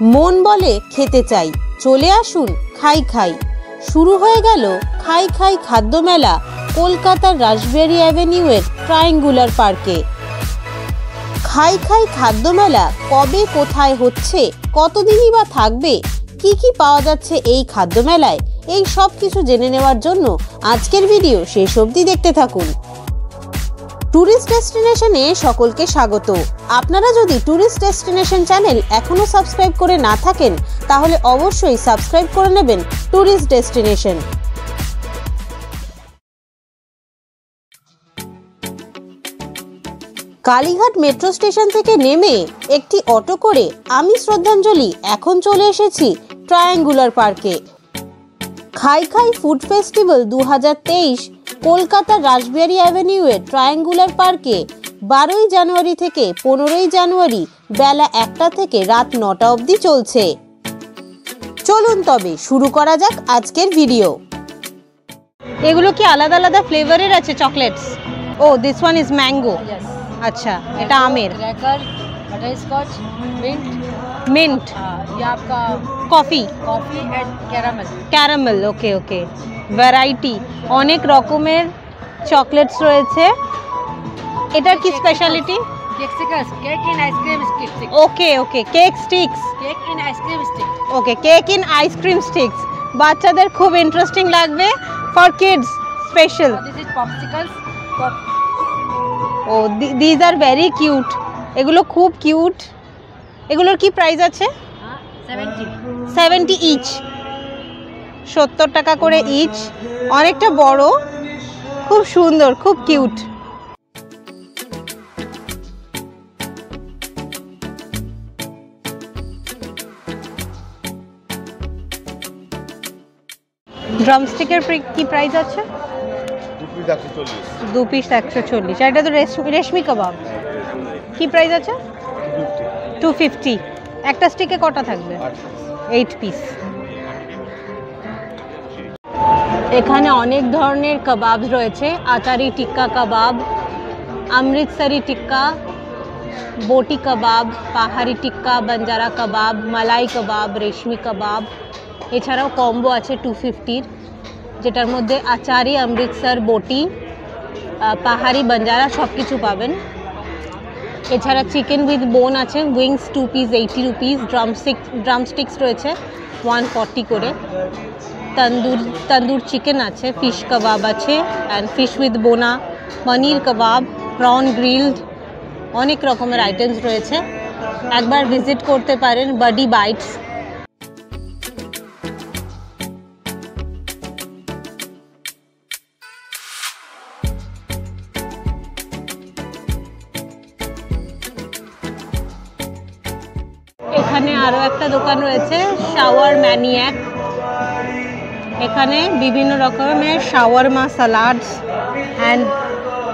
মন বলে খেতে চাই, চলে আসুন খাই খাই। শুরু হয়ে গেল খাই খাই খাদ্য মেলা কলকাতার রাসবিহারী অ্যাভিনিউয়ের ট্রায়াঙ্গুলার পার্কে। খাই খাই খাদ্য মেলা কবে কোথায় হচ্ছে, কতদিনই বা থাকবে, কি কি পাওয়া যাচ্ছে এই খাদ্য মেলায়, এই সব কিছু জেনে নেওয়ার জন্য আজকের ভিডিও শেষ অবধি দেখতে থাকুন। ট্যুরিস্ট ডেস্টিনেশনে সকলকে স্বাগত। আপনারা যদি ট্যুরিস্ট ডেস্টিনেশন চ্যানেল এখনো সাবস্ক্রাইব করে না থাকেন তাহলে অবশ্যই সাবস্ক্রাইব করে নেবেন tourist destination. Kalighat metro station থেকে নেমে একটি অটো করে আমি শ্রদ্ধাঞ্জলি এখন চলে এসেছি ট্রায়াঙ্গুলার পার্কে। খাই খাই ফুড ফেস্টিভ্যাল 2023 কলকাতার রাসবিহারী অ্যাভিনিউয়ের ট্রায়াঙ্গুলার পার্কে 12ই জানুয়ারি থেকে 15ই জানুয়ারি বেলা 1টা থেকে রাত 9টা অবধি চলছে। চলুন তবে শুরু করা যাক আজকের ভিডিও। এগুলো কি আলাদা আলাদা ফ্লেভারের আছে chocolates? Oh this one is mango. अच्छा, এটা আমের। क्रैकर, बटरस्कॉच, मिंट, ये आपका coffee and caramel. Caramel. Okay okay, variety অনেক রকমের চকলেটস রয়েছে। এটার কি speciality? Cake in ice cream stick. Okay okay, cake sticks. Cake in ice cream stick. Okay, cake in ice cream sticks. বাচ্চাদের খুব ইন্টারেস্টিং লাগবে, for kids special. This is popsicles. Oh these are very cute, এগুলো খুব cute. এগুলোর কি price আছে? 70 each, 70 টাকা করে ইচ। অনেকটা বড়, খুব সুন্দর, খুব কিউট। ড্রামস্টিকের কি প্রাইস আছে? 2 পিস 140। এটা তো রেশমি কাবাব, কি প্রাইস আছে? 250। একটা স্টিকে কটা থাকবে? 8 পিস। এখানে অনেক ধরনের কাবাব রয়েছে। আচারি টিক্কা কাবাব, অমৃতসরি টিক্কা, बोटी কাবাব, পাহাড়ি টিক্কা, বঞ্জারা কাবাব, মালাই কাবাব, রেশমি কাবাব। এছাড়াও কম্বো আছে 250-র, যেটার মধ্যে আচারি, অমৃতসর, बोटी, পাহাড়ি, বঞ্জারা সব কিছু পাবেন। এছাড়া চিকেন উইথ বোন আছে, উইংস 2 পিস 80 রুপিস। ড্রামস্টিক্স রয়েছে 140 করে। তন্দুর চিকেন আছে, ফিশ কাবাব আছে অ্যান্ড ফিশ উইথ বোনা, পনির কাবাব, প্রন গ্রিলড, অনেক রকমের আইটেমস রয়েছে। একবার ভিজিট করতে পারেন বাডি বাইটস। এখানে আরও একটা দোকান রয়েছে, শাওয়ার ম্যানিয়াক। এখানে বিভিন্ন রকমের শাওয়ারমা, সালাডস অ্যান্ড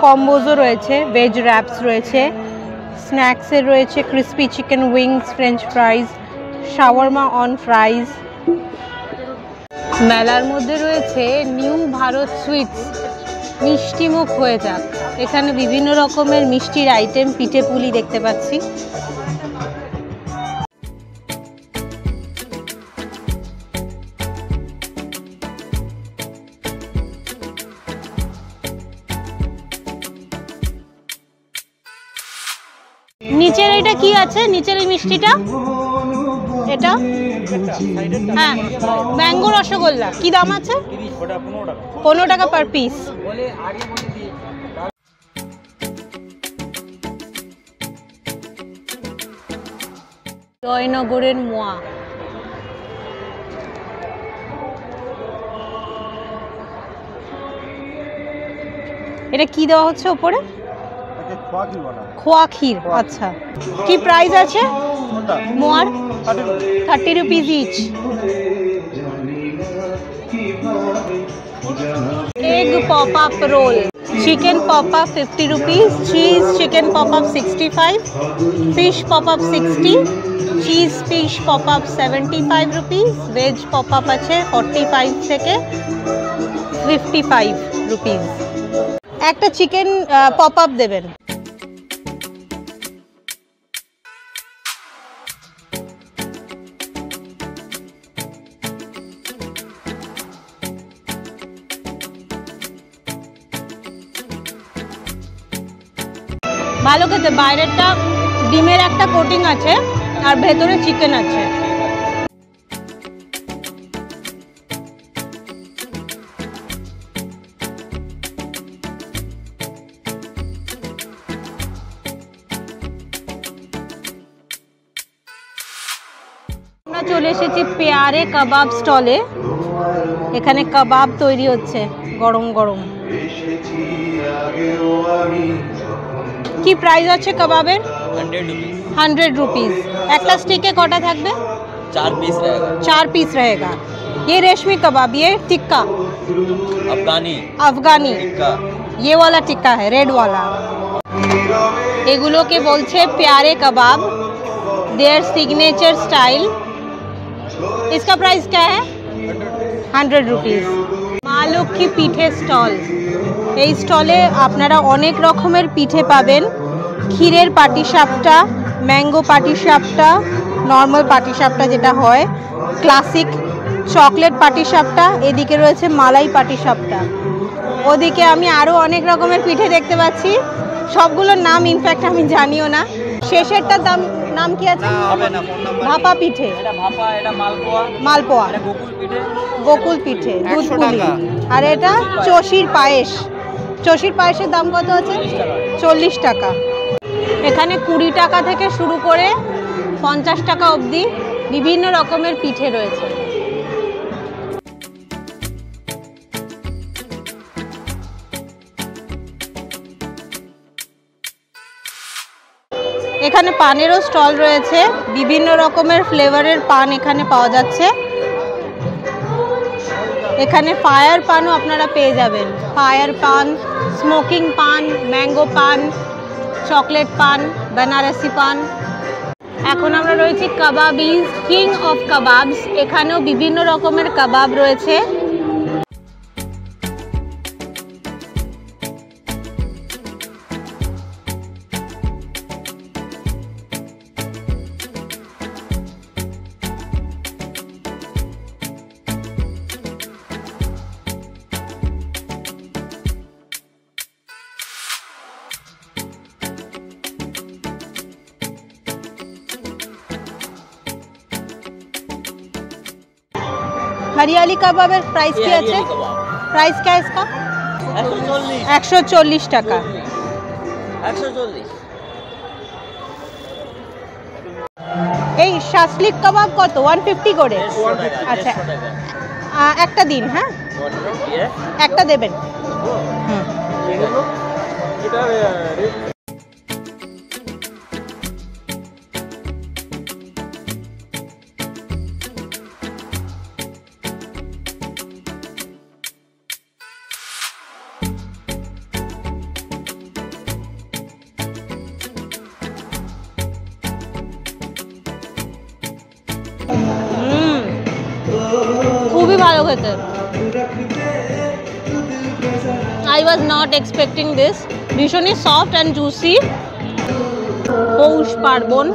কম্বোজও রয়েছে। ভেজ র্যাপস রয়েছে, স্ন্যাক্সের রয়েছে crispy chicken wings, French ফ্রাইজ, shawarma on ফ্রাইজ। মেলার মধ্যে রয়েছে নিউ ভারত সুইটস, মিষ্টিমুখ হয়ে যাক। এখানে বিভিন্ন রকমের মিষ্টির আইটেম, পিঠে পুলি দেখতে পাচ্ছি। নিচের এটা কি আছে? নিচের এই মিষ্টিটা, এটা হ্যাঁ, ম্যাঙ্গো রসগোল্লা। কি দাম আছে? 15 টাকা পার পিস। জয়নগরের মোয়া। এটা কি দেওয়া হচ্ছে ওপরে? খোয়া ক্ষীর। আচ্ছা, কি প্রাইস আছে মোয়ার? 30 rupees each. Egg pop up roll, chicken pop up 50 rupees, cheese chicken pop up 65, fish pop up 60, cheese fish pop up 75 rupees, veg pop up আছে 45 থেকে 55 রুপিস। একটা চিকেন পপ আপ দেবেন। ভালো খেতে, বাইরেরটা ডিমের একটা কোটিং আছে আর ভেতরে চিকেন আছে। আমরা চলে এসেছি পেয়ারে কাবাব স্টলে। এখানে কাবাব তৈরি হচ্ছে গরম গরম। কি প্রাইস আছে কাবাবের? 100 रुपीज। একটা স্টিকে কটা থাকবে? 4 पीस रहेगा। 4 पीस रहेगा। ये रेशमी कबाब, ये टिक्का अफगानी टिक्का, ये वाला टिक्का है रेड वाला। এগুলোকে বলছে प्यारे कबाब, देयर सिग्नेचर स्टाइल। इसका प्राइस क्या है? 100 रुपीज। মা লক্ষ্মী পিঠে স্টল। এই স্টলে আপনারা অনেক রকমের পিঠে পাবেন। ক্ষীরের পাটিসাপটা, ম্যাঙ্গো পাটিসাপটা, নর্মাল পাটিসাপটা যেটা হয়, ক্লাসিক চকলেট পাটিসাপটা, এদিকে রয়েছে মালাই পাটিসাপটা। ওদিকে আমি আরও অনেক রকমের পিঠে দেখতে পাচ্ছি, সবগুলোর নাম ইনফ্যাক্ট আমি জানিও না। শেষেরটার নাম কি আছে? ভাপা পিঠে, মালপোয়া, গোকুল পিঠে, দুধ পুলি। আর এটা চষির পায়েস। চষির পায়েসের দাম কত আছে? 40 টাকা। এখানে 20 টাকা থেকে শুরু করে 50 টাকা অবধি বিভিন্ন রকমের পিঠে রয়েছে। এখানে পানেরও স্টল রয়েছে, বিভিন্ন রকমের ফ্লেভারের পান এখানে পাওয়া যাচ্ছে। এখানে ফায়ার পানও আপনারা পেয়ে যাবেন। ফায়ার পান, স্মোকিং পান, ম্যাঙ্গো পান, চকলেট পান, বেনারসি পান। এখন আমরা রয়েছি কাবাবিজ কিং অফ কাবাবস। এখানেও বিভিন্ন রকমের কাবাব রয়েছে। हरियाली कबाबेर प्राइस क्या है? प्राइस क्या है इसका? 140 টাকা। 140। এই শাসলিক কাবাব কত? 150 করে। আচ্ছা, একটা দিন। হ্যাঁ, একটা দেবেন। খুবই ভালো খেতে। I was not expecting this. ভীষণই সফট অ্যান্ড জুসি। পৌষ পার্বণ,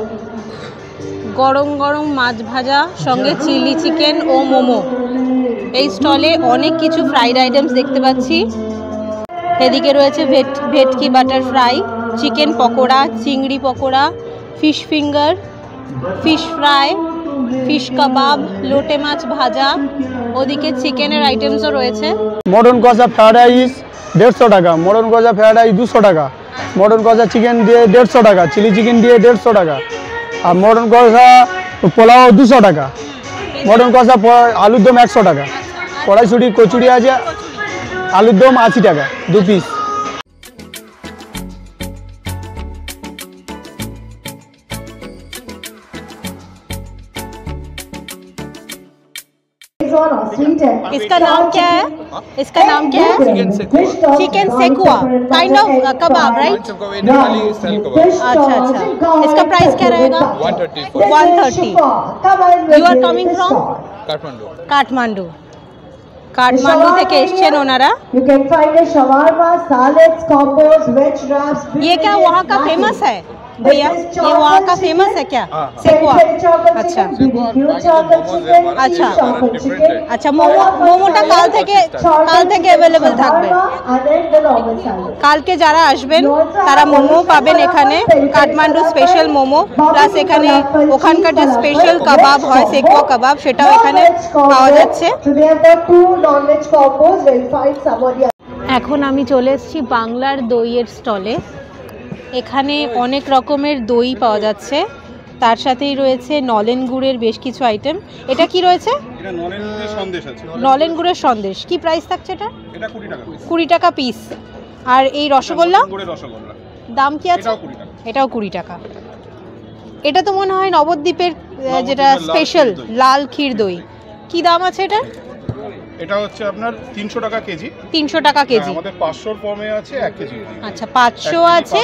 গরম গরম মাছ ভাজা, সঙ্গে চিলি চিকেন ও মোমো। এই স্টলে অনেক কিছু ফ্রাইড আইটেমস দেখতে পাচ্ছি। এদিকে রয়েছে ভেটকি বাটার ফ্রাই, চিকেন পকোড়া, চিংড়ি pakora, fish finger, fish fry, fish কাবাব, লোটে মাছ ভাজা। ওদিকে চিকেনের আইটেমসও রয়েছে। মটন কষা ফ্রাইড রাইস 150 টাকা, মটন কষা ফ্রাইড রাইস 200 টাকা, মটন কষা চিকেন দিয়ে 150 টাকা, চিলি চিকেন দিয়ে 150 টাকা, আর মটন কষা পোলাও 200 টাকা, মটন কষা আলুর দম 100 টাকা, কড়াইশুটি কচুরি আছে, আলুর দম 80 টাকা 2 পিস। इसका नाम क्या है? इसका नाम क्या है? Chicken sekuwa, kind of kebab, right? अच्छा अच्छा। इसका प्राइस क्या रहेगा? 130। You are coming from Kathmandu. Kathmandu থেকে এসেছেন ওনারা। You can find a shawarma, salads, combos, veg wraps. ये क्या वहाँ का फेमस है? भैया ये वहाँ का फेमस है क्या? सेकुआ। अच्छा अच्छा अच्छा মোমোটা কাল থেকে অ্যাভেলেবল থাকবে। কালকে যারা আসবেন তারা মোমো পাবেন এখানে, কাঠমান্ডু স্পেশাল মোমো, প্লাস এখানে ওখানকার যে স্পেশাল কাবাব হয় সেকুয়া কাবাব সেটাও এখানে পাওয়া যাচ্ছে। এখন আমি চলে এসেছি বাংলার দইয়ের স্টলে। এখানে অনেক রকমের দই পাওয়া যাচ্ছে, তার সাথেই রয়েছে নলেন গুড়ের বেশ কিছু আইটেম। এটা কি রয়েছে? এটা নলেন গুড়ের সন্দেশ আছে। নলেন গুড়ের সন্দেশ কি প্রাইস থাকছে এটা? এটা 20 টাকা পিস। 20 টাকা পিস। আর এই রসগোল্লা গুড়ের রসগোল্লা দাম কি আছে? এটাও 20 টাকা। এটাও 20 টাকা। এটা তো মনে হয় নবদ্বীপের যেটা স্পেশাল লাল ক্ষীর দই, কি দাম আছে এটা? এটা হচ্ছে আপনার 300 টাকা কেজি। 300 টাকা কেজি। আমাদের 500 এর ফর্মে আছে 1 কেজি। আচ্ছা 500 আছে,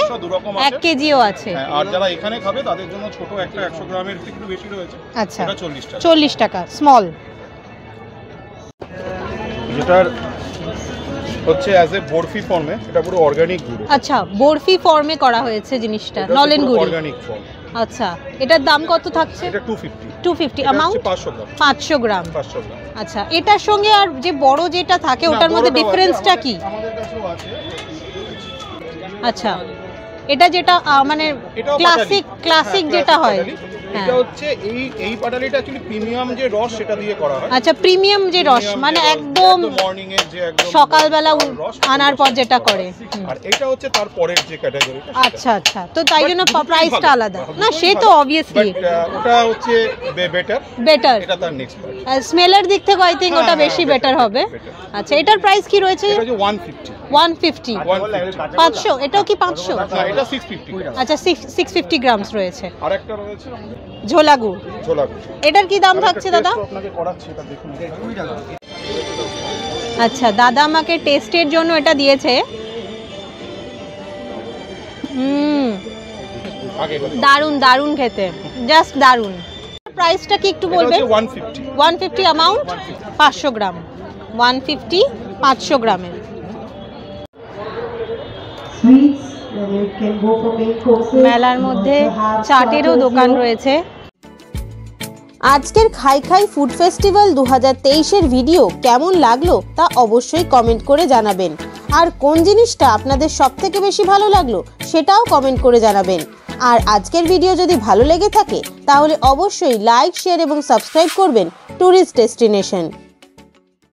1 কেজিও আছে। হ্যাঁ, আর যারা এখানে খাবে তাদের জন্য ছোট একটা 100 গ্রামের একটু বেশি রয়েছে। আচ্ছা এটা 40 টাকা। 40 টাকা স্মল। যেটার হচ্ছে অ্যাজ এ বরফি ফর্মে, এটা পুরো অর্গানিক গুড়। আচ্ছা বরফি ফর্মে করা হয়েছে জিনিসটা, নলেন গুড় অর্গানিক ফর্ম। আচ্ছা এটার দাম কত থাকছে? এটা 250। 250 অ্যামাউন্ট 500 গ্রাম। 500 গ্রাম। 500 গ্রাম। আচ্ছা এটার সঙ্গে আর যে বড় যেটা থাকে ওটার মধ্যে ডিফারেন্সটা কি? আমাদের কাছেও আছে। আচ্ছা এটা যেটা মানে ক্লাসিক যেটা হয়, এটা হচ্ছে এই পাটালিটা অ্যাকচুয়ালি প্রিমিয়াম যে রস সেটা দিয়ে করা হয়। আচ্ছা প্রিমিয়াম যে রস মানে একদম মর্নিং এ যে একদম সকালবেলা আনার পর যেটা করে। আর এটা হচ্ছে তার পরের যে ক্যাটাগরিটা। আচ্ছা আচ্ছা, তো তাই জন্য প্রাইসটা আলাদা না? সে তো অবভিয়াসলি ওটা হচ্ছে বেটার। এটা তার নেক্সট পার্ট। স্মেলের দিক থেকে আই থিংক ওটা বেশি বেটার হবে। আচ্ছা এটার প্রাইস কি রয়েছে? এটা হচ্ছে 150। 150 500। এটাও কি 500? না এটা 650। আচ্ছা 650 গ্রামস রয়েছে। আরেকটা রয়েছে ঝোলা গুড়। এটার কি দাম থাকছে দাদা? আপনাকে করাচ্ছি, এটা দেখুন। 20 টাকা। আচ্ছা দাদা আমাকে টেস্টের জন্য এটা দিয়েছে। দারুন দারুন খেতে, জাস্ট দারুন। প্রাইসটা কি একটু বলবেন? 150 অ্যামাউন্ট 500 গ্রাম। 150 500 গ্রামের। মেলার মধ্যে চাটেরও দোকান রয়েছে। আজকের খাই খাই ফুড ফেস্টিভ্যাল 2023-এর ভিডিও কেমন লাগলো তা অবশ্যই কমেন্ট করে জানাবেন। আর কোন জিনিসটা আপনাদের সবথেকে বেশি ভালো লাগলো সেটাও কমেন্ট করে জানাবেন। আর আজকের ভিডিও যদি ভালো লেগে থাকে তাহলে অবশ্যই লাইক, শেয়ার এবং সাবস্ক্রাইব করবেন টুরিস্ট ডেস্টিনেশন।